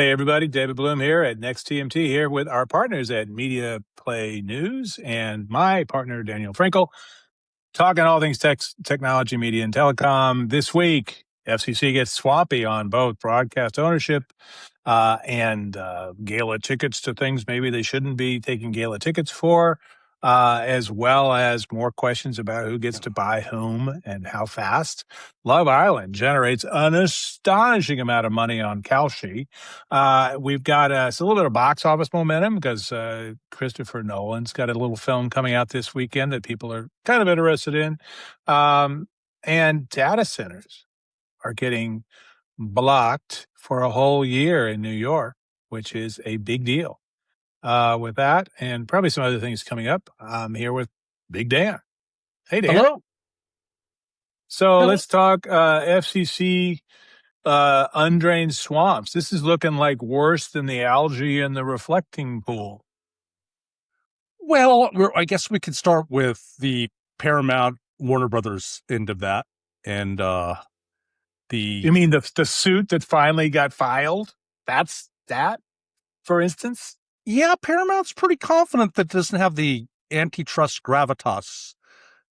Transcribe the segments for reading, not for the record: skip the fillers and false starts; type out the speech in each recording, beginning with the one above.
Hey everybody, David Bloom here at Next TMT here with our partners at Media Play News and my partner Daniel Frankel, talking all things technology, media, and telecom. This week, FCC gets swampy on both broadcast ownership and gala tickets to things maybe they shouldn't be taking gala tickets for, as well as more questions about who gets to buy whom and how fast. Love Island generates an astonishing amount of money on Kalshi. We've got a little bit of box office momentum because Christopher Nolan's got a little film coming out this weekend that people are kind of interested in. And data centers are getting blocked for a whole year in New York, which is a big deal. With that and probably some other things coming up, I'm here with Big Dan. Hey, Dan. Hello. So Hello. let's talk FCC undrained swamps. This is looking like worse than the algae in the reflecting pool. Well, I guess we could start with the Paramount Warner Brothers end of that. And You mean the suit that finally got filed? That's that, for instance? Yeah, Paramount's pretty confident that it doesn't have the antitrust gravitas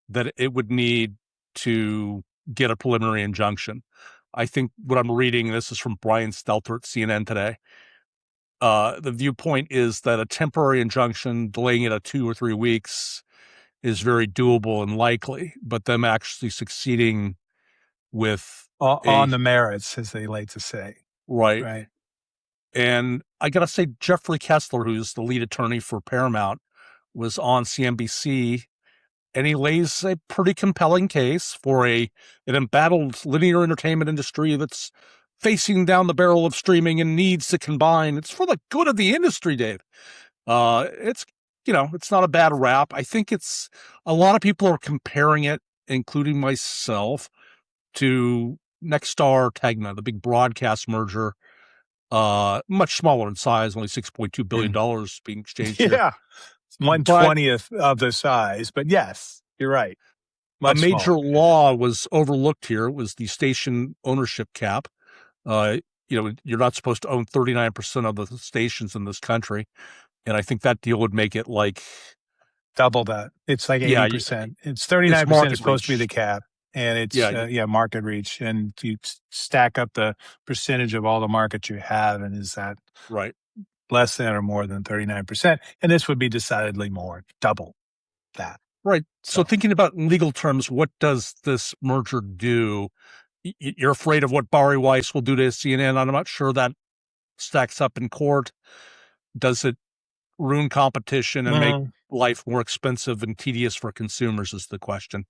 that it would need to get a preliminary injunction. I think what I'm reading, this is from Brian Stelter at CNN today, the viewpoint is that a temporary injunction, delaying it 2 or 3 weeks, is very doable and likely, but them actually succeeding with On the merits, as they like to say. right. Right. And I got to say, Jeffrey Kessler, who's the lead attorney for Paramount, was on CNBC, and he lays a pretty compelling case for an embattled linear entertainment industry that's facing down the barrel of streaming and needs to combine. It's for the good of the industry, Dave. It's not a bad rap. I think it's a lot of people are comparing it, including myself, to Nexstar Tegna, the big broadcast merger. Much smaller in size, only $6.2 billion being exchanged here. Yeah, 1/20th of the size, but yes, you're right. A Much major smaller. law was overlooked here. It was the station ownership cap. You're not supposed to own 39% of the stations in this country. And I think that deal would make it like Double that. It's like 80%. It's 39% is supposed to be the cap, and it's market reach. And you stack up the percentage of all the markets you have, and is that right, less than or more than 39%? And this would be decidedly more, double that. Right. So thinking about in legal terms, what does this merger do? You're afraid of what Bari Weiss will do to CNN. I'm not sure that stacks up in court. Does it ruin competition and make life more expensive and tedious for consumers is the question.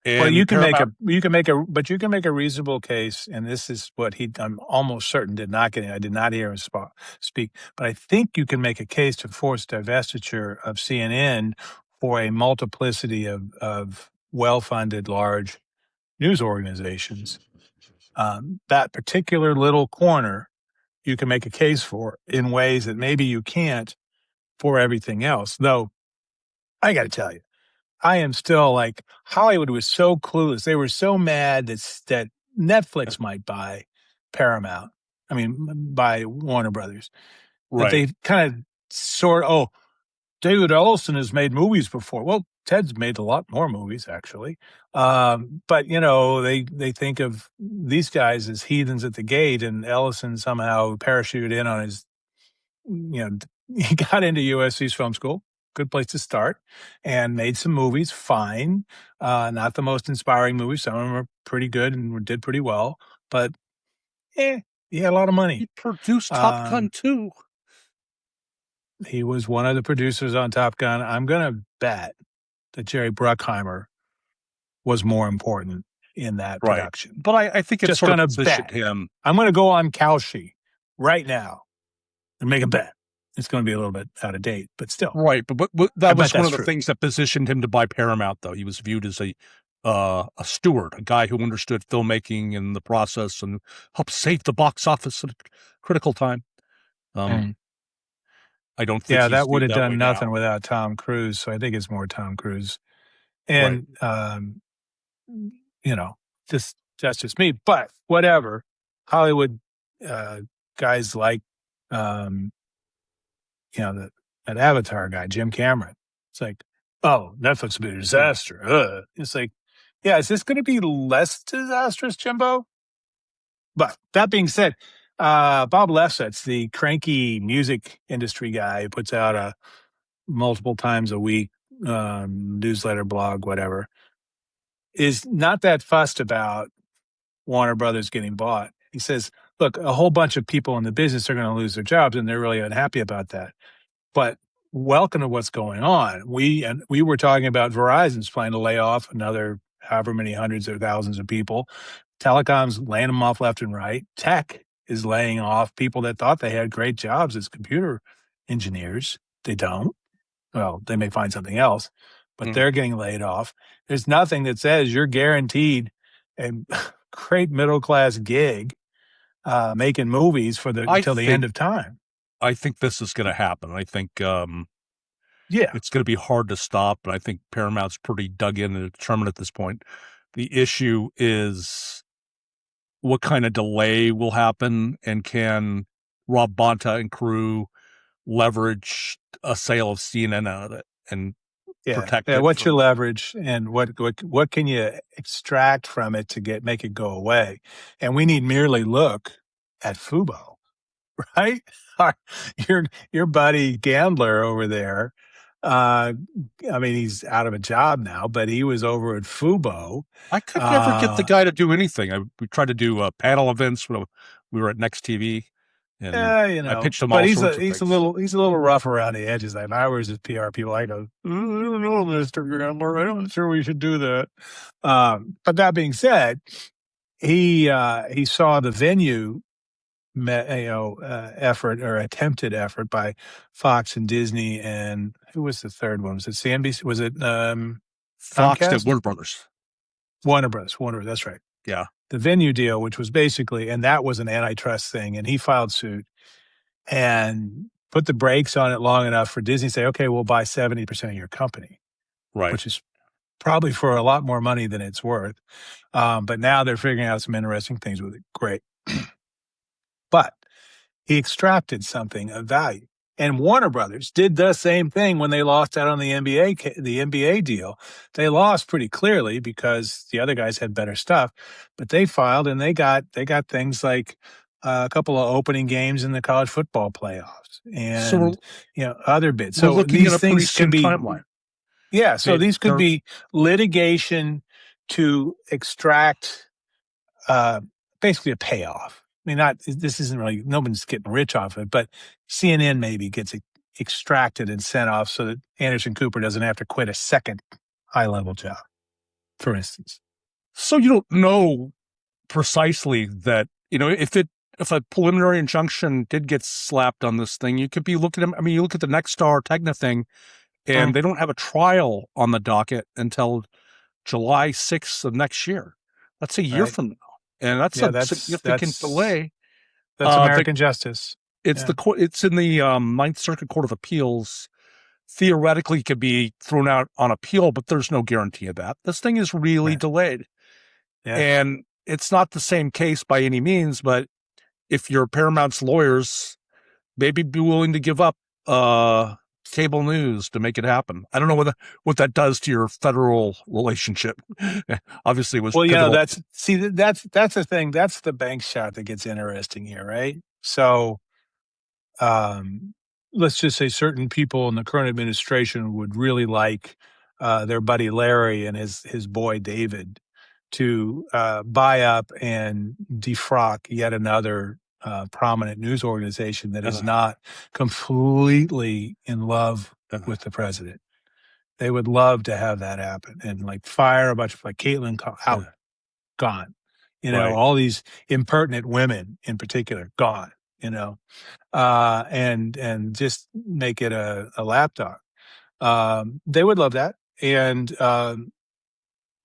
And well, you can make a reasonable case, and this is what I'm almost certain did not get in. I did not hear him speak, but I think you can make a case to force divestiture of CNN for a multiplicity of well-funded large news organizations. That particular little corner, you can make a case for in ways that maybe you can't for everything else. Though, I got to tell you, I am still like, Hollywood was so clueless. They were so mad that Netflix might buy Paramount. I mean, buy Warner Brothers. That they kind of David Ellison has made movies before. Well, Ted's made a lot more movies, actually. But, they think of these guys as heathens at the gate, and Ellison somehow parachuted in on his, he got into USC's film school. Good place to start, and made some movies. Fine, not the most inspiring movies. Some of them are pretty good and did pretty well, but he had a lot of money. He produced Top Gun 2. He was one of the producers on Top Gun. I'm gonna bet that Jerry Bruckheimer was more important in that production. But I think it's just sort gonna of positioned bet him. I'm gonna go on Kalshi right now and make a bet. It's going to be a little bit out of date, but still. Right, but that was one of the things that positioned him to buy Paramount, though. He was viewed as a steward, a guy who understood filmmaking and the process and helped save the box office at a critical time. I don't think that would have done nothing without Tom Cruise, so I think it's more Tom Cruise. And, that's just me. But whatever, Hollywood guys like, um, that Avatar guy, Jim Cameron. It's like, oh, Netflix will be a disaster. It's like, yeah, is this going to be less disastrous, Jimbo? But that being said, Bob Lefsetz, the cranky music industry guy who puts out a multiple times a week newsletter, blog, whatever, is not that fussed about Warner Brothers getting bought. He says, look, a whole bunch of people in the business are going to lose their jobs, and they're really unhappy about that. But welcome to what's going on. We were talking about Verizon's planning to lay off another however many hundreds or thousands of people. Telecom's laying them off left and right. Tech is laying off people that thought they had great jobs as computer engineers. They don't. Well, they may find something else, but they're getting laid off. There's nothing that says you're guaranteed a great middle class gig making movies for I till the end of time. think this is going to happen. I think Yeah, it's going to be hard to stop, but I think Paramount's pretty dug in and determined at this point. The issue is what kind of delay will happen, and can Rob Bonta and crew leverage a sale of CNN out of it and protect it What's from. your leverage, and what can you extract from it to make it go away? And we need merely look at Fubo, right? Your buddy Gandler over there. I mean, he's out of a job now, but he was over at Fubo. I could never get the guy to do anything. We tried to do panel events when we were at Next TV, and I pitched him but all sorts of he's things. a little rough around the edges. If I was his PR people, I go, I don't know, Mr. Gambler, I'm not sure we should do that. But that being said, he saw the venue, effort or attempted effort by Fox and Disney, and who was the third one? Was it CNBC? Was it Fox did Comcast? Warner Brothers. Warner Brothers. That's right. Yeah. The venue deal, which was basically, and that was an antitrust thing, and he filed suit and put the brakes on it long enough for Disney to say, okay, we'll buy 70% of your company, Right. which is probably for a lot more money than it's worth. But now they're figuring out some interesting things with it. Great. But he extracted something of value. And Warner Brothers did the same thing when they lost out on the NBA deal. They lost pretty clearly because the other guys had better stuff, but they filed and they got things like a couple of opening games in the college football playoffs and other bits. We're So looking these at a pretty things can soon be timeline. Yeah, so these could be litigation to extract basically a payoff. I mean, this isn't really, no one's getting rich off of it, but CNN maybe gets extracted and sent off so that Anderson Cooper doesn't have to quit a second high-level job, for instance. So you don't know precisely that, if a preliminary injunction did get slapped on this thing, you could be looking at, you look at the Nexstar Tegna thing, and they don't have a trial on the docket until July 6th of next year. That's a year from now. And that's a significant delay. That's American justice. It's in the Ninth Circuit Court of Appeals. Theoretically, could be thrown out on appeal, but there's no guarantee of that. This thing is really delayed. Yeah. And it's not the same case by any means, but if you're Paramount's lawyers, maybe be willing to give up cable news to make it happen. I don't know what that does to your federal relationship. Obviously, it was pivotal. that's the thing. That's the bank shot that gets interesting here, right? So, let's just say certain people in the current administration would really like their buddy Larry and his boy David to buy up and defrock yet another prominent news organization that is not completely in love with the president. They would love to have that happen and like fire a bunch of Caitlin out, gone. All these impertinent women in particular, gone. And just make it a lapdog. They would love that and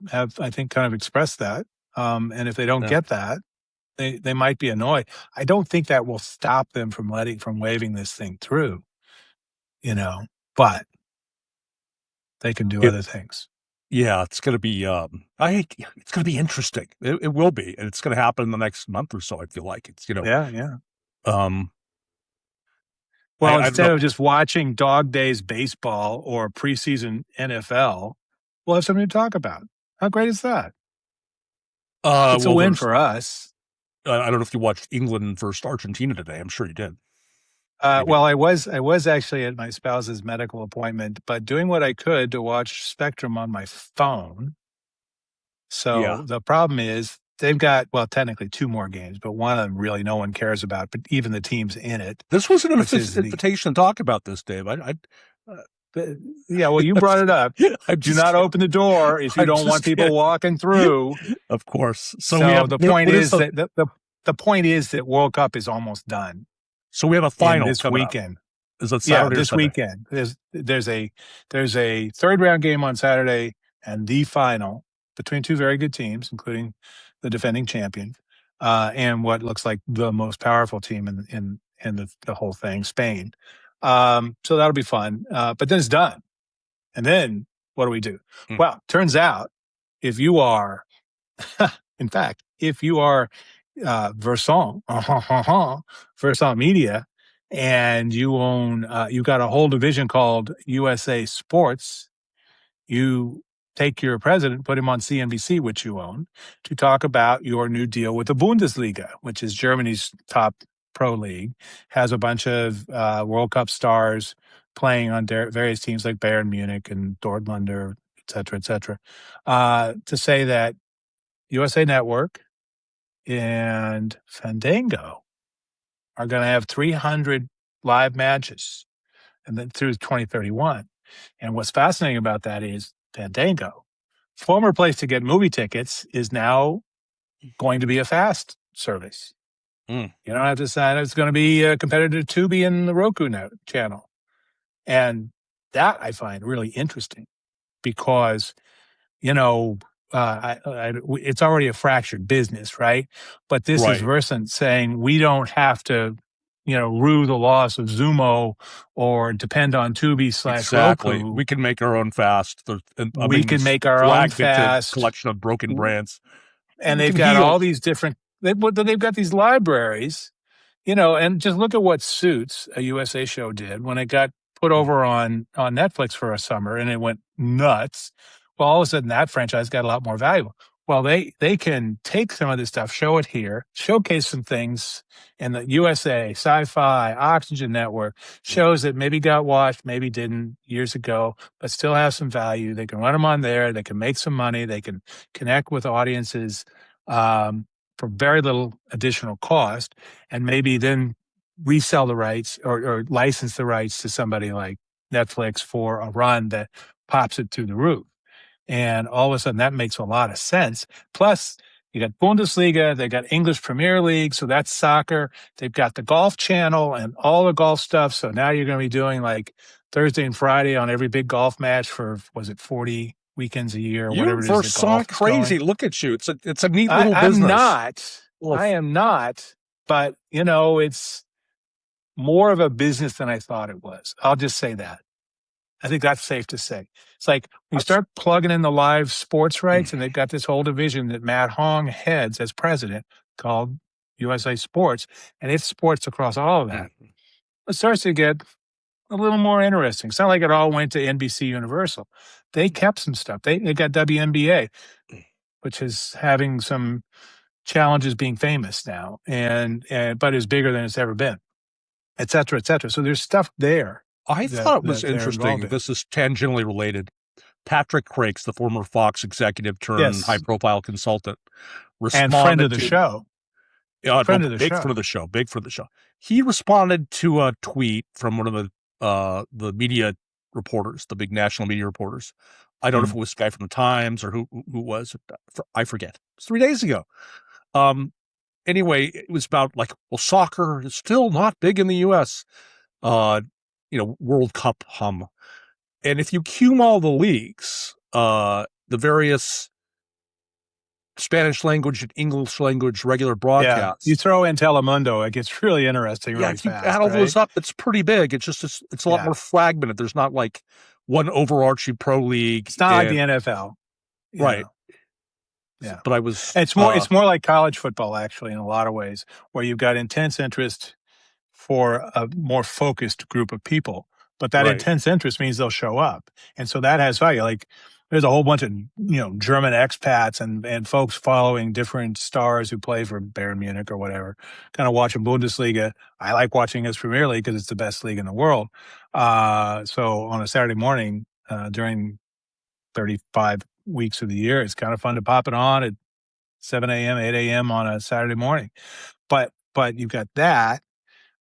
have, I think, kind of expressed that. And if they don't get that, they might be annoyed. I don't think that will stop them from waving this thing through, but they can do other things. Yeah, it's going to be, it's going to be interesting. It will be, and it's going to happen in the next month or so. I feel like it's, Yeah. Um, Well, I don't instead know. of just watching Dog Days baseball or preseason NFL, we'll have something to talk about. How great is that? It's a Well, win there's. for us. I don't know if you watched England versus Argentina today. I'm sure you did. Maybe. Well, I was actually at my spouse's medical appointment, but doing what I could to watch Spectrum on my phone. Yeah. So the problem is they've got, well, technically two more games, but one of them really no one cares about, but even the teams in it, This was an which is the, invitation to talk about this, Dave. Uh, yeah, well, you brought it up. I'm Do just not kidding. open the door if you I'm don't want just people kidding. walking through. Of course. So we So have the point what is is the that the point is that World Cup is almost done so we have a in final this coming up. weekend. Is it Yeah, Saturday or this Sunday? weekend. There's a third round game on Saturday and the final between two very good teams, including the defending champion, and what looks like the most powerful team in the whole thing, Spain. So that'll be fun. But then it's done. And then what do we do? Mm. Well, turns out if you are, in fact, if you are Versant, Versant Media, and you own, you got a whole division called USA Sports. You take your president, put him on CNBC, which you own, to talk about your new deal with the Bundesliga, which is Germany's top pro league, has a bunch of World Cup stars playing on various teams like Bayern Munich and Dortmund, et cetera, et cetera, to say that USA Network and Fandango are going to have 300 live matches and then through 2031. And what's fascinating about that is Fandango, former place to get movie tickets, is now going to be a fast service. Mm. You don't have to sign. It's going to be a competitor to Tubi and the Roku channel. And that I find really interesting because you know, it's already a fractured business, right? But this is Right. Versant saying we don't have to, rue the loss of Zumo or depend on Exactly. Tubi/Roku. We can make our own fast. I We mean, can this make our own fragmented fast, collection of broken brands. and We they've can got heal. all these different. They've got these libraries, and just look at what Suits, a USA show, did when it got put over on Netflix for a summer and it went nuts. Well, all of a sudden that franchise got a lot more valuable. Well, they can take some of this stuff, show it here, showcase some things in the USA, Sci-Fi, Oxygen Network, shows that maybe got watched, maybe didn't years ago, but still have some value. They can run them on there. They can make some money. They can connect with audiences for very little additional cost, and maybe then resell the rights or license the rights to somebody like Netflix for a run that pops it through the roof. And all of a sudden that makes a lot of sense. Plus, you got Bundesliga, they got English Premier League, so that's soccer. They've got the golf channel and all the golf stuff. So now you're going to be doing like Thursday and Friday on every big golf match for, was it 40 weekends a year or You're whatever it is that golf Versant is going? crazy. Look at you. It's a neat I, little I'm business. not. Well, I am not. But, it's more of a business than I thought it was. I'll just say that. I think that's safe to say. It's like when you start plugging in the live sports rights, and they've got this whole division that Matt Hong heads as president called USA Sports, and it's sports across all of that. It starts to get a little more interesting. It's not like it all went to NBC Universal. They kept some stuff. They got WNBA, which is having some challenges being famous now, and but is bigger than it's ever been, et cetera, et cetera. So there's stuff there I that thought it was that they're involved interesting. in. This is tangentially related. Patrick Crakes, the former Fox executive turned Yes, high-profile consultant, and friend of responded the to show, no, friend of the big show. for the show, big for the show. He responded to a tweet from one of the media reporters, the big national media reporters. I don't know if it was a guy from the Times or who was. I forget. It's 3 days ago. Anyway, it was about like, well, soccer is still not big in the U.S. World Cup hum. And if you cum all the leagues, the various Spanish language and English language regular Yeah, you broadcasts, throw in Telemundo, it gets really interesting, yeah, really if you add fast, all those right? up, it's pretty big. It's a lot Yeah, more fragmented. There's not like one overarching pro league. it's not like And the NFL. right. Yeah. But I was It's more like college football, actually, in a lot of ways, where you've got intense interest for a more focused group of people. But that Right. intense interest means they'll show up. And so that has value. Like there's a whole bunch of, German expats and folks following different stars who play for Bayern Munich or whatever, kind of watching Bundesliga. I like watching his Premier League because it's the best league in the world. So on a Saturday morning, during 35 weeks of the year, it's kind of fun to pop it on at 7 a.m., 8 a.m. on a Saturday morning. But you've got that.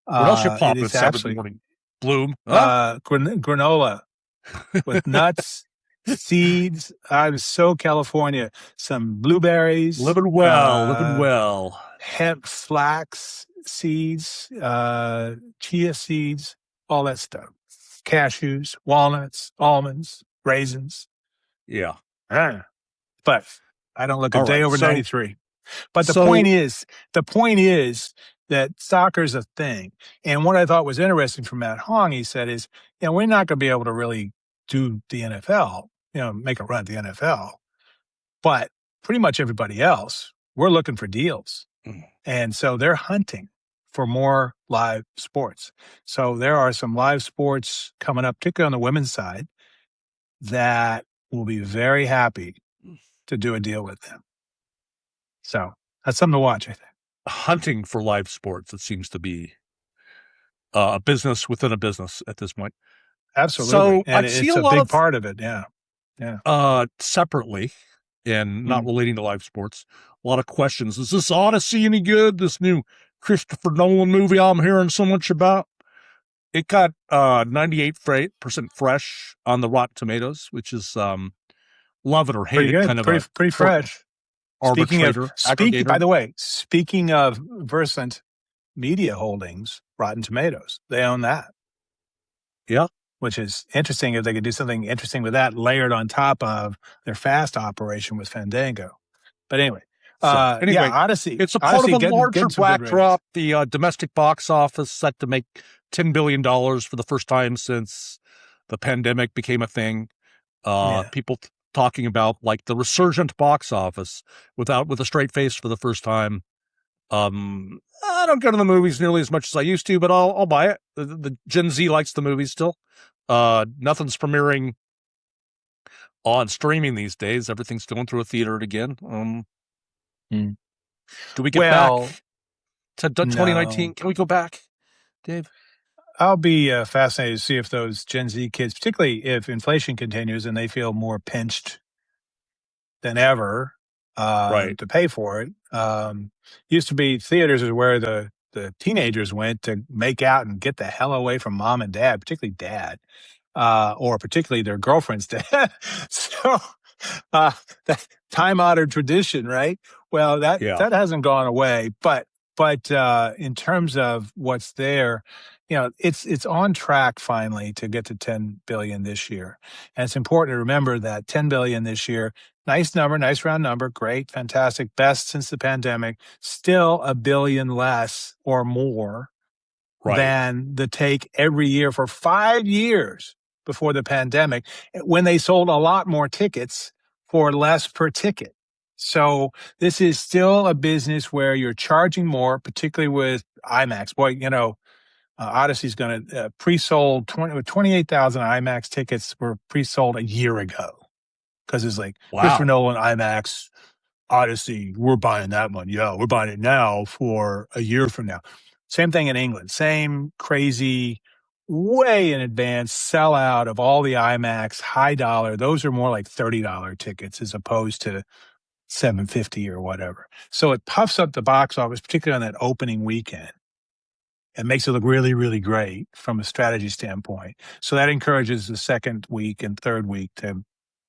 What else you It pop at is 7 in the actually morning? Bloom, huh? granola with nuts, seeds. I'm so California. Some blueberries, Living well, living well. hemp, flax seeds, chia seeds, all that stuff. Cashews, walnuts, almonds, raisins. Yeah. Ah, but I don't look a All day right. over So 93. But so the point is that soccer's a thing. And what I thought was interesting from Matt Hong, he said is, we're not going to be able to really do the NFL, make a run at the NFL, but pretty much everybody else, we're looking for deals. And so they're hunting for more live sports. So there are some live sports coming up, particularly on the women's side, that will be very happy to do a deal with them. So that's something to watch, I think. hunting for live sports, it seems to be a business within a business at this point. Absolutely. So I And see it's a a lot big of part of it. Yeah. Yeah. separately and not Mm. relating to live sports, a lot of questions. Is this Odyssey any good? This new Christopher Nolan movie I'm hearing so much about? It got 98% fresh on the Rotten Tomatoes, which is love it or hate Pretty it, good. kind of a Pretty fresh. arbitrator, By aggregator. the way, speaking of Versant Media Holdings, Rotten Tomatoes, they own that, Yeah. which is interesting if they could do something interesting with that layered on top of their fast operation with Fandango. But anyway, So yeah, anyway, it's a part of Odyssey a getting larger some good ratings. backdrop. The domestic box office set to make $10 billion for the first time since the pandemic became a thing. Yeah. People talking about like the resurgent box office with a straight face for the first time. I don't go to the movies nearly as much as I used to, but I'll buy it. The Gen Z likes the movies still. Nothing's premiering on streaming these days. Everything's going through a theater again. Mm. Do we get Well, back to 2019? no. Can we go back, Dave? I'll be fascinated to see if those Gen Z kids, particularly if inflation continues and they feel more pinched than ever Right. to pay for it. Used to be theaters is where the teenagers went to make out and get the hell away from mom and dad, particularly dad, or particularly their girlfriend's dad. So uh, that time honored tradition, right? Well, Yeah. that hasn't gone away, but in terms of what's there, it's on track finally to get to 10 billion this year, and it's important to remember that 10 billion this year, nice number, nice round number, great, fantastic, best since the pandemic, still a billion less or more Right. than the take every year for 5 years before the pandemic, when they sold a lot more tickets for less per ticket. So this is still a business where you're charging more, particularly with IMAX. Boy, Odyssey's going to pre-sold 28,000 IMAX tickets were pre-sold a year ago because it's like Christopher Wow. Nolan IMAX Odyssey, we're buying that one. Yeah, we're buying it now for a year from now. Same thing in England. Same crazy, way in advance sellout of all the IMAX high dollar. Those are more like $30 tickets as opposed to 750 or whatever. So it puffs up the box office, particularly on that opening weekend. It makes it look really, really great from a strategy standpoint. So that encourages the second week and third week to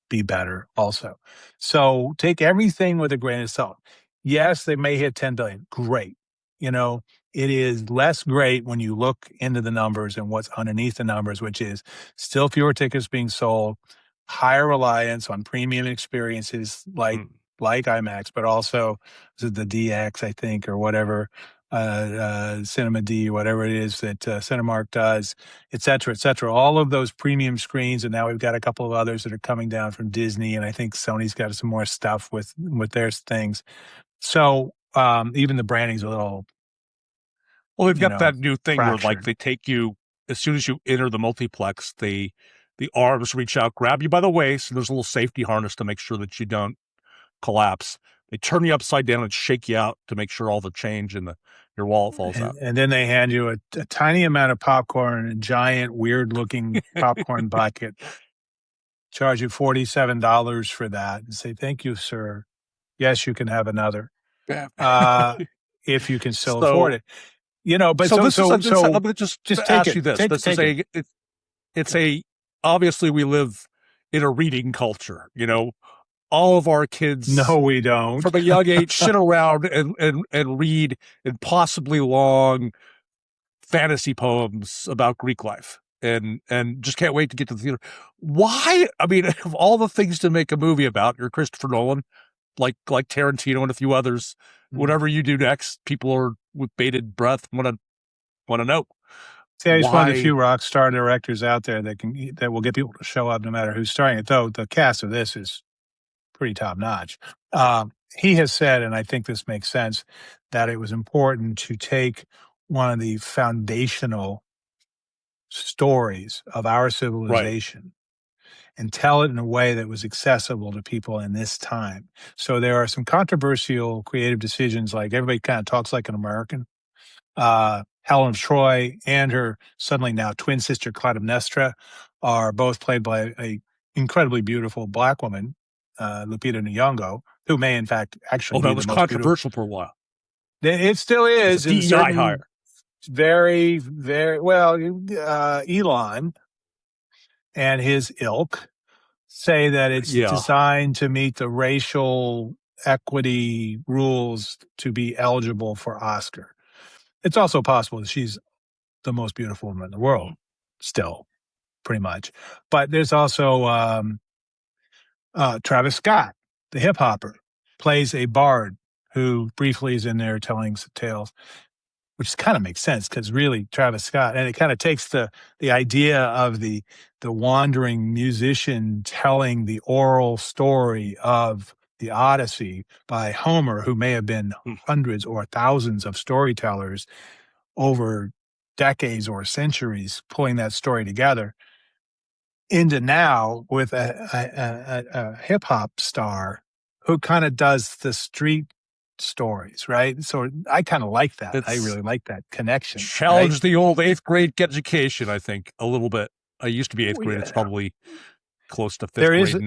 be better also. So take everything with a grain of salt. Yes, they may hit 10 billion. Great. You know, it is less great when you look into the numbers and what's underneath the numbers, which is still fewer tickets being sold, higher reliance on premium experiences like IMAX, but also is it the DX, I think, or whatever, Cinema D, whatever it is that Cinemark does, et cetera, et cetera. All of those premium screens, and now we've got a couple of others that are coming down from Disney, and I think Sony's got some more stuff with their things. So even the branding's a little Well, they've got that new thing where like fractured. they take you as soon as you enter the multiplex, the arms reach out, grab you by the waist, and there's a little safety harness to make sure that you don't collapse. They turn you upside down and shake you out to make sure all the change in your wallet falls out. And then they hand you a tiny amount of popcorn, a giant, weird-looking popcorn bucket, charge you $47 for that, and say, "Thank you, sir. Yes, you can have another, Yeah. if you can still afford So it." But so this is I'm so going to just just take ask it. you this. This is Take it. it's a obviously we live in a reading culture. All of our kids No, we don't. from a young age sit around and read impossibly long fantasy poems about Greek life and just can't wait to get to the theater. Why? I mean, of all the things to make a movie about, you're Christopher Nolan, like Tarantino and a few others. Whatever you do next, people are with bated breath want to know See, I just found a why. few rock star directors out there that will get people to show up no matter who's starring it. Though the cast of this is pretty top notch. He has said, and I think this makes sense, that it was important to take one of the foundational stories of our Right. civilization and tell it in a way that was accessible to people in this time. So there are some controversial creative decisions, like everybody kind of talks like an American. Helen of Troy and her suddenly now twin sister Clytemnestra are both played by a incredibly beautiful black woman, Lupita Nyong'o, who may in fact actually Oh, be that the was most beautiful. controversial for a while. It still It's a is in DEI certain hire. very, very well. Elon and his ilk say that it's Yeah. designed to meet the racial equity rules to be eligible for Oscar. It's also possible that she's the most beautiful woman in the world, still, pretty much. But there's also Travis Scott, the hip hopper, plays a bard who briefly is in there telling some tales, which kind of makes sense because really Travis Scott, and it kind of takes the idea of the wandering musician telling the oral story of the Odyssey by Homer, who may have been hundreds or thousands of storytellers over decades or centuries pulling that story together into now with a hip hop star who kind of does the street stories, right? So I kind of like that. I It's really like that connection, right? challenged the old eighth grade education, I think, a little bit. I used to be eighth grade. It's Yeah. probably close to fifth grade There is a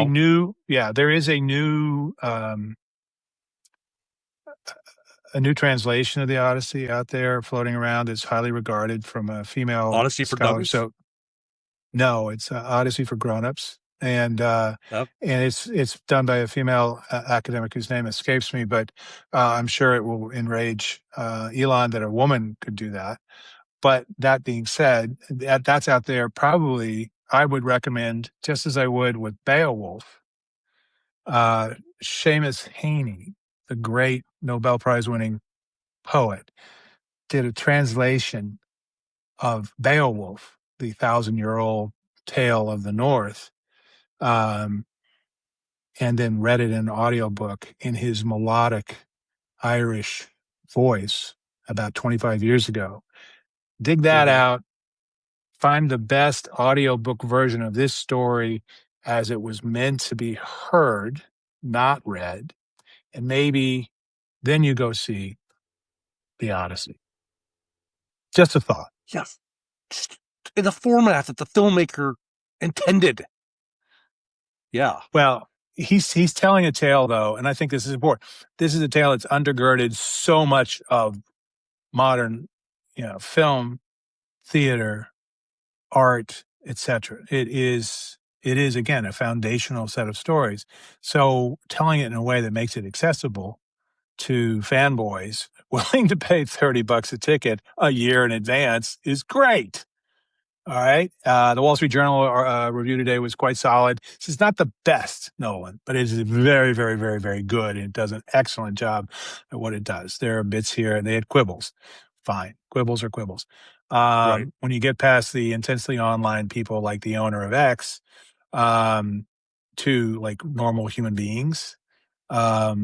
now. new there is a new translation of the Odyssey out there floating around. It's highly regarded from a female Odyssey for scholar. dummies. So no, it's Odyssey for Grown-Ups, Yep. and it's done by a female academic whose name escapes me, but I'm sure it will enrage Elon that a woman could do that. But that being said, that's out there. Probably, I would recommend, just as I would with Beowulf, Seamus Heaney, the great Nobel Prize-winning poet, did a translation of Beowulf, the thousand-year-old tale of the North, um, and then read it in an audiobook in his melodic Irish voice about 25 years ago. Dig that out. Find the best audiobook version of this story as it was meant to be heard, not read, and maybe then you go see the Odyssey. Just a thought. Yes. Just in the format that the filmmaker intended. Yeah. Well, he's telling a tale though, and I think this is important. This is a tale that's undergirded so much of modern, film, theater, art, etc. It is again a foundational set of stories. So telling it in a way that makes it accessible to fanboys willing to pay $30 a ticket a year in advance is great. All right. The Wall Street Journal review today was quite solid. This is not the best Nolan, but it is very, very, very, very good. And it does an excellent job at what it does. There are bits here, and they had quibbles. Fine. Quibbles are quibbles. Right. When you get past the intensely online people like the owner of X to like normal human beings, I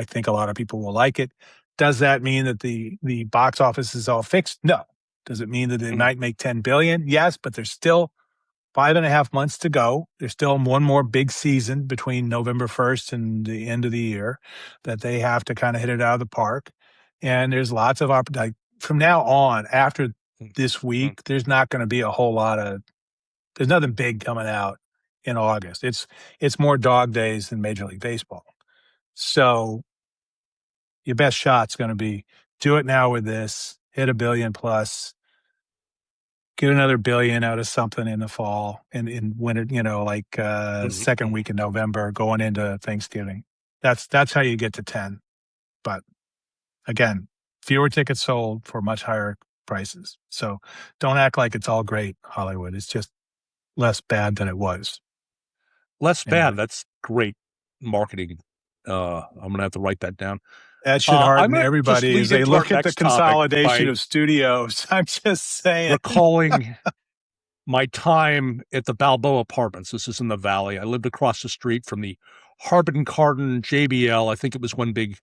think a lot of people will like it. Does that mean that the box office is all fixed? No. Does it mean that it might make 10 billion? Yes, but there's still 5.5 months to go. There's still one more big season between November 1st and the end of the year that they have to kind of hit it out of the park. And there's lots of opportunity. From now on, after this week, there's not going to be a whole lot of, there's nothing big coming out in August. It's more dog days than Major League Baseball. So your best shot's going to be do it now with this, hit $1 billion plus, get another $1 billion out of something in the fall and in winter, like second week in November going into Thanksgiving. That's how you get to 10. But again, fewer tickets sold for much higher prices. So don't act like it's all great, Hollywood. It's just less bad than it was. Less bad. That's great marketing. I'm going to have to write that down. That should hearten I'm everybody as they look at the consolidation of studios. I'm just saying. Recalling my time at the Balboa Apartments. This is in the Valley. I lived across the street from the Harbin Kardon JBL. I think it was one big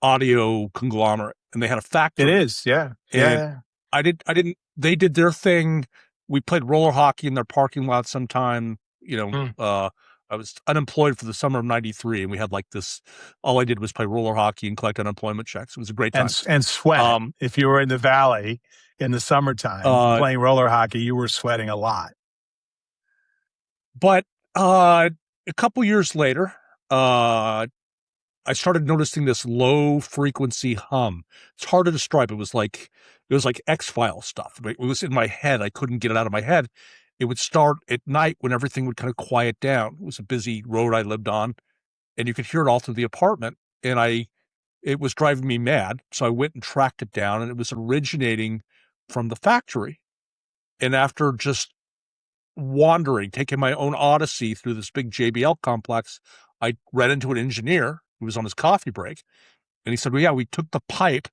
audio conglomerate, and they had a factory. It is, yeah. And they did their thing. We played roller hockey in their parking lot sometime, I was unemployed for the summer of '93, and we had like this. All I did was play roller hockey and collect unemployment checks. It was a great time. And sweat. If you were in the Valley in the summertime playing roller hockey, you were sweating a lot. But a couple years later, I started noticing this low frequency hum. It's hard to describe. It was like X-Files stuff. It was in my head. I couldn't get it out of my head. It would start at night when everything would kind of quiet down. It was a busy road I lived on, and you could hear it all through the apartment. And it was driving me mad. So I went and tracked it down, and it was originating from the factory. And after just wandering, taking my own Odyssey through this big JBL complex, I ran into an engineer who was on his coffee break. And he said, well, yeah, we took the pipe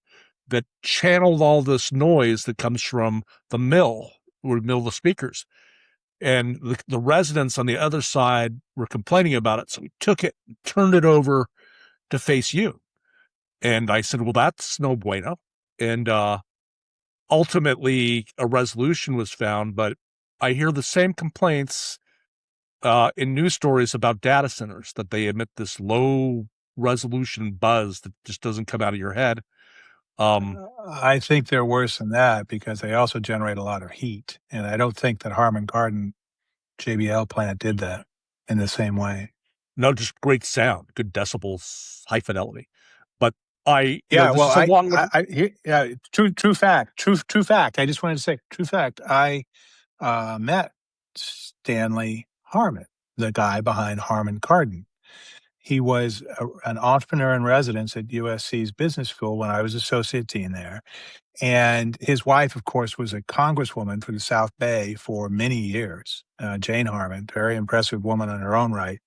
that channeled all this noise that comes from the mill, or mill the speakers. And the residents on the other side were complaining about it. So we took it, turned it over to face you. And I said, well, that's no bueno. And ultimately, a resolution was found. But I hear the same complaints in news stories about data centers, that they emit this low resolution buzz that just doesn't come out of your head. I think they're worse than that because they also generate a lot of heat. And I don't think that Harman Kardon JBL plant did that in the same way. No, just great sound, good decibels, high fidelity. But true fact. I just wanted to say, true fact. I met Stanley Harmon, the guy behind Harman Kardon. He was an entrepreneur in residence at USC's business school when I was associate dean there. And his wife, of course, was a congresswoman for the South Bay for many years, Jane Harmon, very impressive woman in her own right.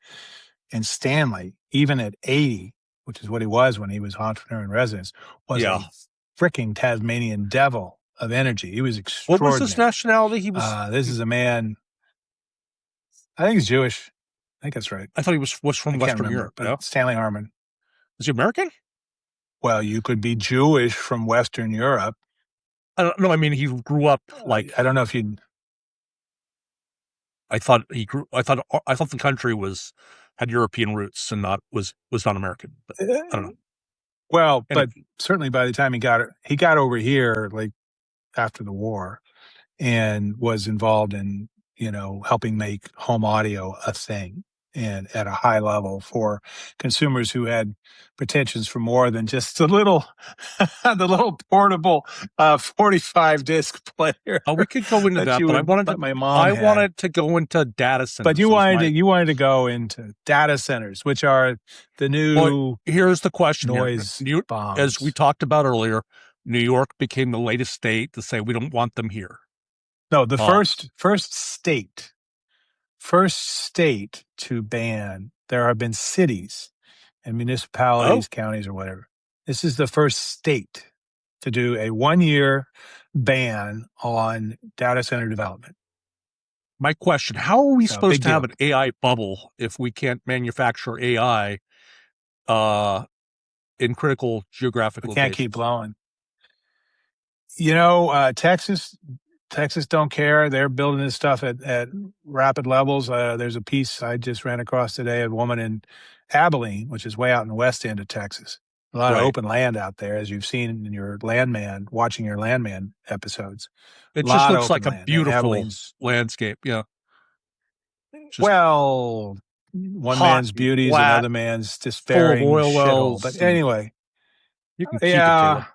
And Stanley, even at 80, which is what he was when he was entrepreneur in residence, was a freaking Tasmanian devil of energy. He was extraordinary. What was his nationality? He was. This is a man. I think he's Jewish. I think that's right. I thought he was from Western Europe. But no? Stanley Harmon. Is he American? Well, you could be Jewish from Western Europe. I don't know. I mean, he grew up like. I don't know if you'd. I thought the country had European roots and was not American. But I don't know. Well, but certainly by the time he got over here, like after the war, and was involved in helping make home audio a thing, and at a high level for consumers who had pretensions for more than just the little portable 45 disc player. Oh, we could go into that, but I wanted to go into data centers. But you wanted to go into data centers, which are the new. Well, here's the question: noise bombs. As we talked about earlier, New York became the latest state to say we don't want them here. No, the first state to ban. There have been cities and municipalities, counties, or whatever. This is the first state to do a 1-year ban on data center development. My question, how are we supposed to have an AI bubble if we can't manufacture AI in critical geographic We can't keep locations. blowing. Texas don't care. They're building this stuff at rapid levels. There's a piece I just ran across today of a woman in Abilene, which is way out in the west end of Texas. A lot of Right. open land out there, as you've seen in your Landman, watching your Landman episodes. It A just lot of looks open like a land. beautiful Abilene's, landscape. Yeah. Just well, one hot man's and beauty is flat, another man's full of despairing oil shithole. wells, But and anyway, you can keep it, yeah, Caleb.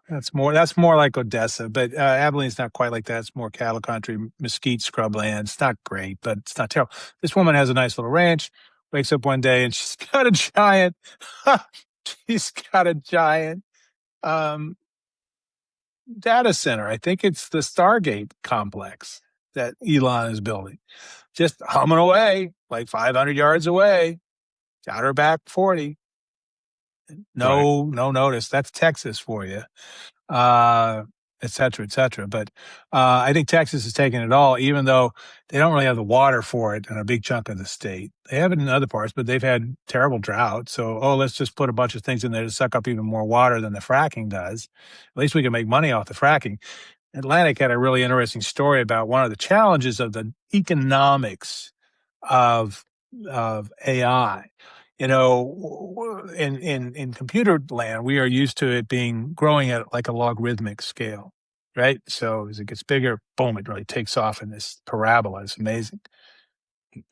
that's more like Odessa, but Abilene's not quite like that. It's more cattle country, mesquite scrubland. It's not great, but it's not terrible. This woman has a nice little ranch. Wakes up one day and she's got a giant, she's got a giant um, data center. I think it's the Stargate complex that Elon is building. Just humming away, like 500 yards away. Got her back 40. Right. No notice. That's Texas for you. uh, et cetera, et cetera. But I think Texas is taking it all, even though they don't really have the water for it in a big chunk of the state. They have it in other parts, but they've had terrible drought. So, let's just put a bunch of things in there to suck up even more water than the fracking does. At least we can make money off the fracking. Atlantic had a really interesting story about one of the challenges of the economics of AI. In computer land, we are used to it being growing at like a logarithmic scale, right? So as it gets bigger, boom, it really takes off in this parabola. It's amazing.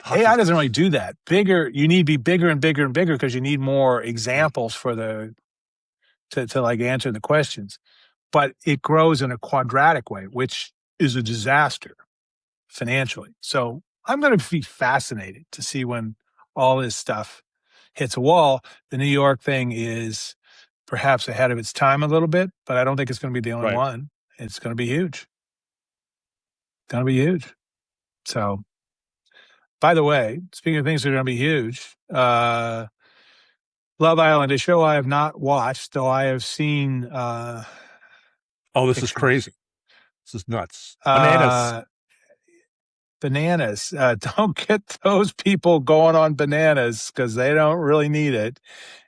Hockey AI doesn't sticks. really do that. Bigger, you need to be bigger and bigger and bigger because you need more examples for to like answer the questions. But it grows in a quadratic way, which is a disaster financially. So I'm going to be fascinated to see when all this stuff hits a wall. The New York thing is perhaps ahead of its time a little bit, but I don't think it's going to be the only Right. one. It's going to be huge. Going to be huge. So, by the way, speaking of things that are going to be huge, Love Island, a show I have not watched, though I have seen Oh, this is pictures. crazy. This is nuts. Bananas. Uh, Bananas. Don't get those people going on bananas because they don't really need it.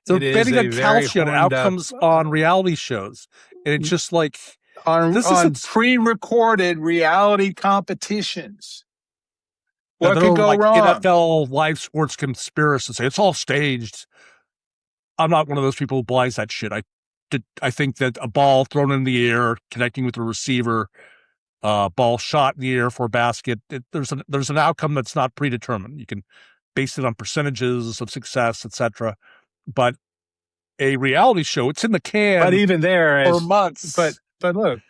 They're It is betting a on very Kalshi on horned up outcomes on reality shows. And it's just like, on this on isn't, pre-recorded reality competitions. What they're could go like wrong? NFL live sports conspiracies. It's all staged. I'm not one of those people who believes that shit. I think that a ball thrown in the air, connecting with the receiver, ball shot in the air for a basket. There's an outcome that's not predetermined. You can base it on percentages of success, etc. But a reality show, it's in the But can even there, for as months. but look,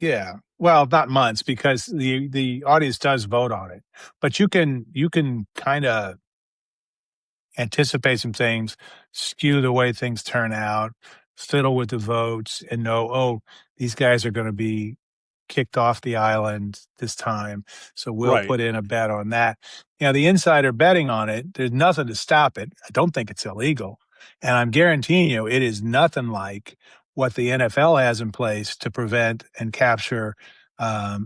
yeah. Well, not months because the audience does vote on it. But you can kind of anticipate some things, skew the way things turn out, fiddle with the votes, and know, these guys are going to be kicked off the island this time. So we'll Right, put in a bet on that. The insider betting on it, there's nothing to stop it. I don't think it's illegal. And I'm guaranteeing you, it is nothing like what the NFL has in place to prevent and capture,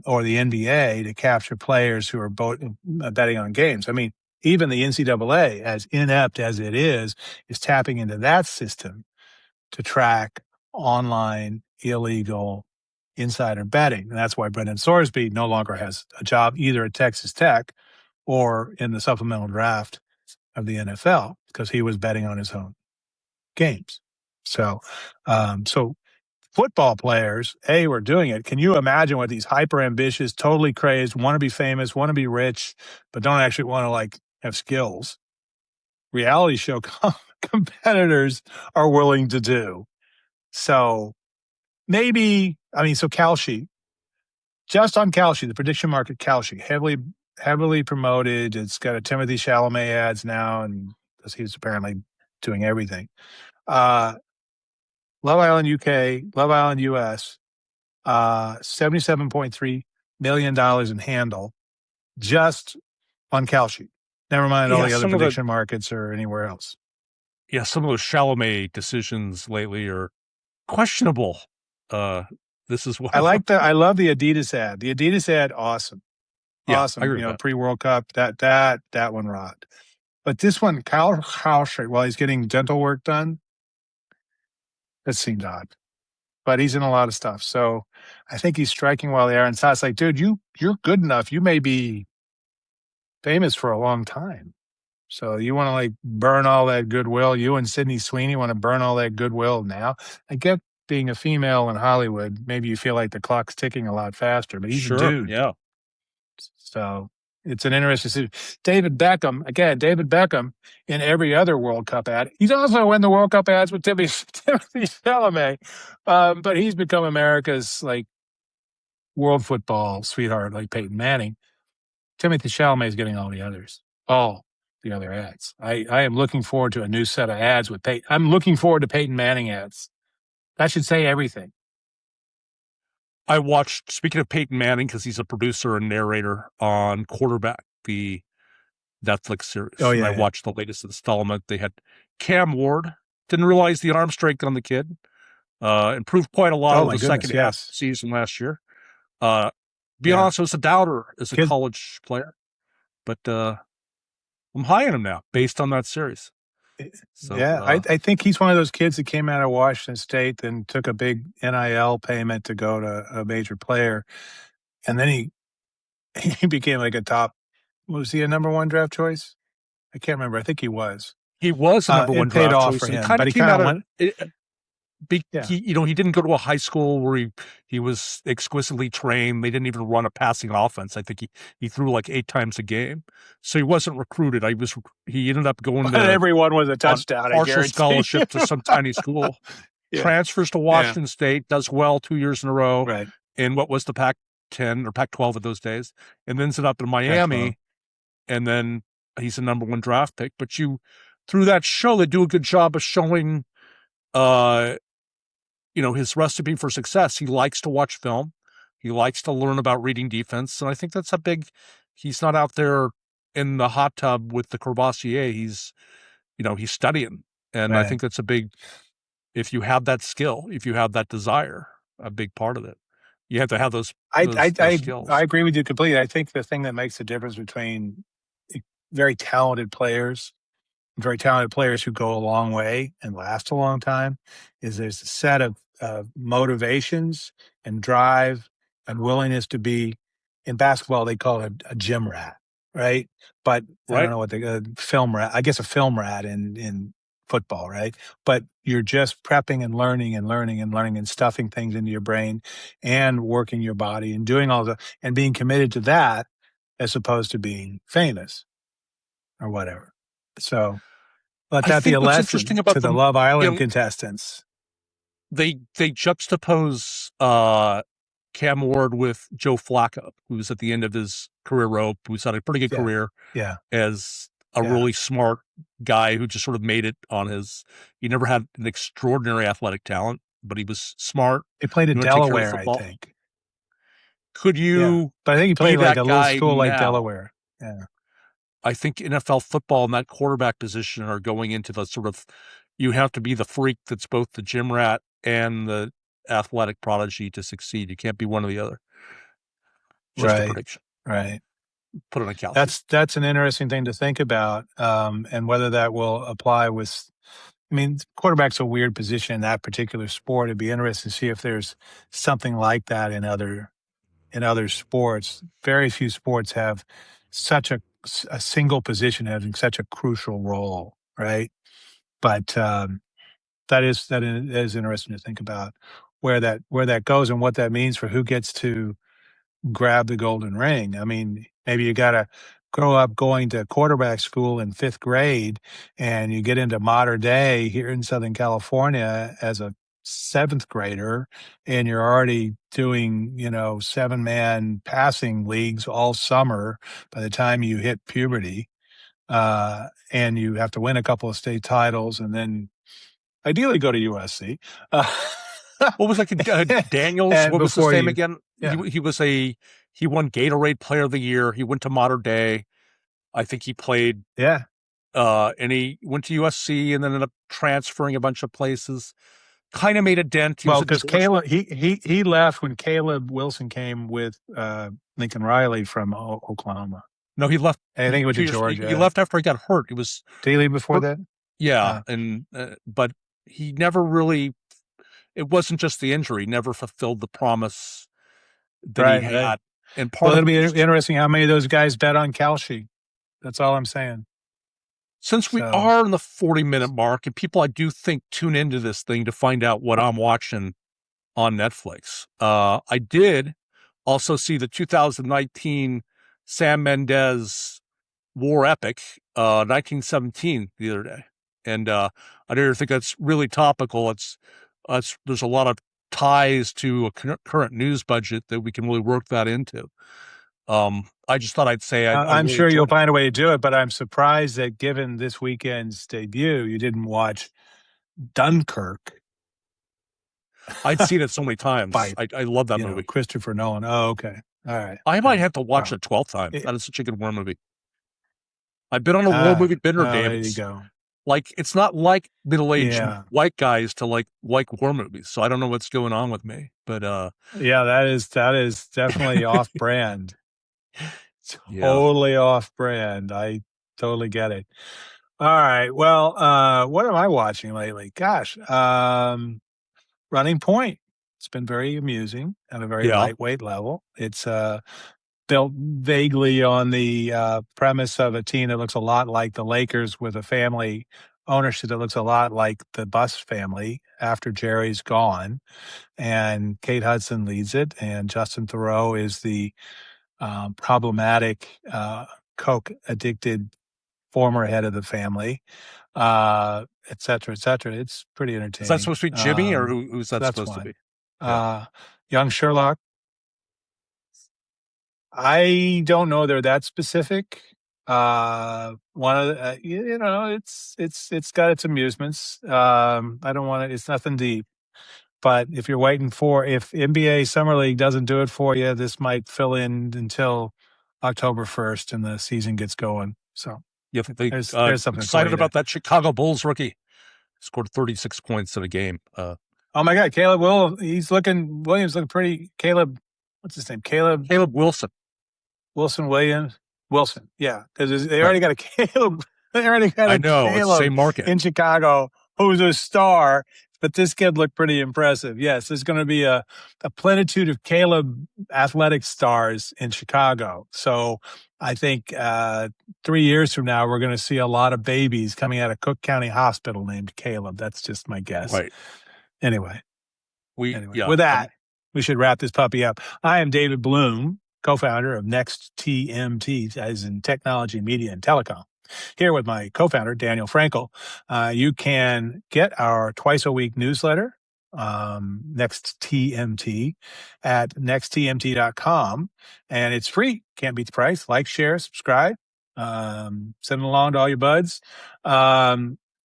or the NBA to capture players who are betting on games. I mean, even the NCAA, as inept as it is tapping into that system to track online illegal insider betting. And that's why Brendan Sorsby no longer has a job either at Texas Tech or in the supplemental draft of the NFL because he was betting on his own games. So, so football players, were doing it. Can you imagine what these hyper ambitious, totally crazed, want to be famous, want to be rich, but don't actually want to like have skills? Reality show competitors are willing to do. So maybe, I mean, so Kalshi, just on Kalshi, the prediction market Kalshi, heavily promoted. It's got a Timothy Chalamet ads now, and because he's apparently doing everything. Uh, Love Island UK, Love Island US, $77.3 million in handle just on Kalshi. Never mind all yeah. the other prediction markets or anywhere else. Some of those Chalamet decisions lately are questionable. Uh, this is one of them. I love the Adidas ad. The Adidas ad, awesome. Yeah, I Awesome. agree with that. Pre-World Cup, that one rocked. But this one, Kalshi, while he's getting dental work done, That seems odd. But he's in a lot of stuff. So I think he's striking while the iron's hot. It's like, dude, you're good enough. You may be famous for a long time. So you want to like burn all that goodwill. You and Sydney Sweeney want to burn all that goodwill now. I get being a female in Hollywood, maybe you feel like the clock's ticking a lot faster, but he's a Sure. dude. Yeah. So it's an interesting situation. David Beckham, again, David Beckham in every other World Cup ad. He's also in the World Cup ads with Timothy Chalamet. But he's become America's like world football sweetheart, like Peyton Manning. Timothy Chalamet is getting all the others, all the other ads. I am looking forward to a new set of ads with Peyton. I'm looking forward to Peyton Manning ads. That should say everything. I watched, speaking of Peyton Manning, because he's a producer and narrator on Quarterback, the Netflix series. Oh, and yeah, I yeah. watched the latest installment. They had Cam Ward. Didn't realize the arm strength on the kid. Improved quite a lot Oh, over my the second goodness, half of yes. the season last year. Being Yeah. honest, I was a doubter as a Kid, college player, but I'm high on him now based on that series. So yeah, I think he's one of those kids that came out of Washington State, then took a big NIL payment to go to a major player, and then he became like a top. Was he a number one draft choice? I can't remember. I think he was. he was a number one It paid draft off choice, for and he him, kind but of he came kind out of of went. it. Yeah, He didn't go to a high school where he was exquisitely trained. They didn't even run a passing offense. I think he threw like 8 times a game, so he wasn't recruited. He ended up going but to everyone was a on touchdown. I partial guarantee scholarship to you. some tiny school. Yeah, Transfers to yeah, Washington State, does well 2 years in a row right. in what was the Pac-10 or Pac-12 at those days, and then ends up in Pac-12. Miami, and then he's a number one draft pick. But through that show, they do a good job of showing uh his recipe for success. He likes to watch film. He likes to learn about reading defense. And I think that's he's not out there in the hot tub with the Courvoisier. He's studying. And I Right. think that's if you have that skill, if you have that desire, a big part of it. You have to have those I, I, those I, I skills. agree with you completely. I think the thing that makes the difference between very talented players very talented players who go a long way and last a long time is there's a set of motivations and drive and willingness to be in basketball they call it a gym rat, right? But I don't Right? know what the film rat, I guess a film rat in football, right? But you're just prepping and learning and learning and learning and stuffing things into your brain and working your body and doing all the and being committed to that as opposed to being famous or whatever. So let I that be think a what's lesson interesting to about the them, Love you Island know, contestants. they juxtapose Cam Ward with Joe Flacco, who's at the end of his career rope, who's had a pretty good Yeah, career yeah, as a yeah. really smart guy who just sort of made it on he never had an extraordinary athletic talent, but he was smart. He played He at knew how to take care of the Delaware, I football. think. Could Yeah, you but I think he be played like a that little guy school like now? Delaware. Yeah, I think NFL football and that quarterback position are going into the sort of, you have to be the freak that's both the gym rat and the athletic prodigy to succeed. You can't be one or the other. Just a right, prediction. right. Put it on Kalshi. That's an interesting thing to think about, and whether that will apply with. I mean, quarterback's a weird position in that particular sport. It'd be interesting to see if there's something like that in other sports. Very few sports have such a single position having such a crucial role, right? But that is interesting to think about where that goes and what that means for who gets to grab the golden ring. I mean, maybe you got to grow up going to quarterback school in 5th grade and you get into modern day here in Southern California as a 7th grader and you're already doing, 7-man passing leagues all summer by the time you hit puberty. And you have to win a couple of state titles and then ideally go to USC. What was like Daniels? And What was his before name you, again? yeah, He won Gatorade Player of the Year. He went to Modern Day. I think he played yeah. and he went to USC and then ended up transferring a bunch of places. Kind of made a dent. He was Well, at because Georgia. Caleb, he left when Caleb Wilson came with Lincoln Riley from Oklahoma. No, he left I think he went to 2 years. He Georgia. left after he got hurt. He was Did he leave before hurt. that? Yeah, Uh, and but he never really. it wasn't just the injury; he never fulfilled the promise that he Right. had. And Well, part of it'll it be was interesting how many of those guys bet on Kalshi. That's all I'm saying. since we So are in the 40-minute mark, and people I do think tune into this thing to find out what I'm watching on Netflix. I did also see the 2019 Sam Mendes war epic, 1917, the other day, and I didn't think that's really topical. It's there's a lot of ties to a current news budget that we can really work that into. I just thought I'd say I I'm really sure you'll enjoyed it. find a way to do it, but I'm surprised that given this weekend's debut, you didn't watch Dunkirk I'd seen it so many times. by, I love that movie. Christopher Nolan. Oh, okay. All right. I All might right. have to watch Wow. it 12 times. It, That is such a good war movie. I've been on a war movie bender, oh, Dave. there you It's go. like it's not like middle-aged Yeah. white guys to like war movies. So I don't know what's going on with me, but Yeah, that is definitely off brand. yeah, Totally off brand. I totally get it. All right. Well, what am I watching lately? Gosh, Running Point. It's been very amusing at a very yeah. lightweight level. It's built vaguely on the premise of a team that looks a lot like the Lakers with a family ownership that looks a lot like the Bus family after Jerry's gone. And Kate Hudson leads it, and Justin Theroux is the problematic coke addicted former head of the family, et cetera, et cetera. It's pretty Is that entertaining. supposed to be Jimmy, or who's So that that's supposed to one. be? Yeah, Young Sherlock. I don't know they're that specific. One of the, it's got its amusements. I don't want to. It's nothing deep. But if you're waiting for if NBA Summer League doesn't do it for you, this might fill in until October 1st and the season gets going. So you think there's something for excited you to. about that Chicago Bulls rookie? Scored 36 points in a game. Oh my God, Williams looking pretty. What's his name? Caleb Caleb Wilson. Wilson Williams. Wilson, yeah, because they Right. already got a Caleb. They already got I a know it's the Caleb same market. in Chicago who's a star, but this kid looked pretty impressive. Yes, there's going to be a plenitude of Caleb athletic stars in Chicago. So I think 3 years from now, we're going to see a lot of babies coming out of Cook County Hospital named Caleb. That's just my guess. Right. Anyway, Yeah. with that, we should wrap this puppy up. I am David Bloom, co-founder of Next TMT, as in technology, media, and telecom. Here with my co-founder, Daniel Frankel. You can get our twice-a-week newsletter, Next TMT, at nexttmt.com, and it's free. Can't beat the price. Like, share, subscribe. Send it along to all your buds.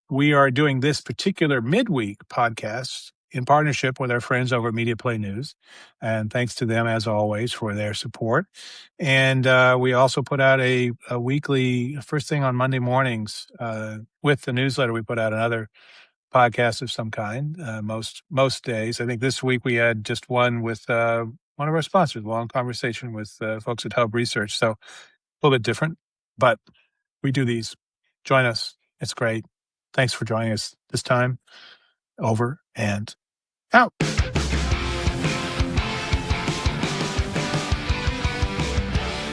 We are doing this particular midweek podcast in partnership with our friends over at Media Play News. And thanks to them, as always, for their support. And we also put out a weekly, first thing on Monday mornings, with the newsletter, we put out another podcast of some kind, most days. I think this week we had just one with one of our sponsors, a long conversation with folks at Hub Research. So a little bit different, but we do these. Join us. It's great. Thanks for joining us this time. Over and out.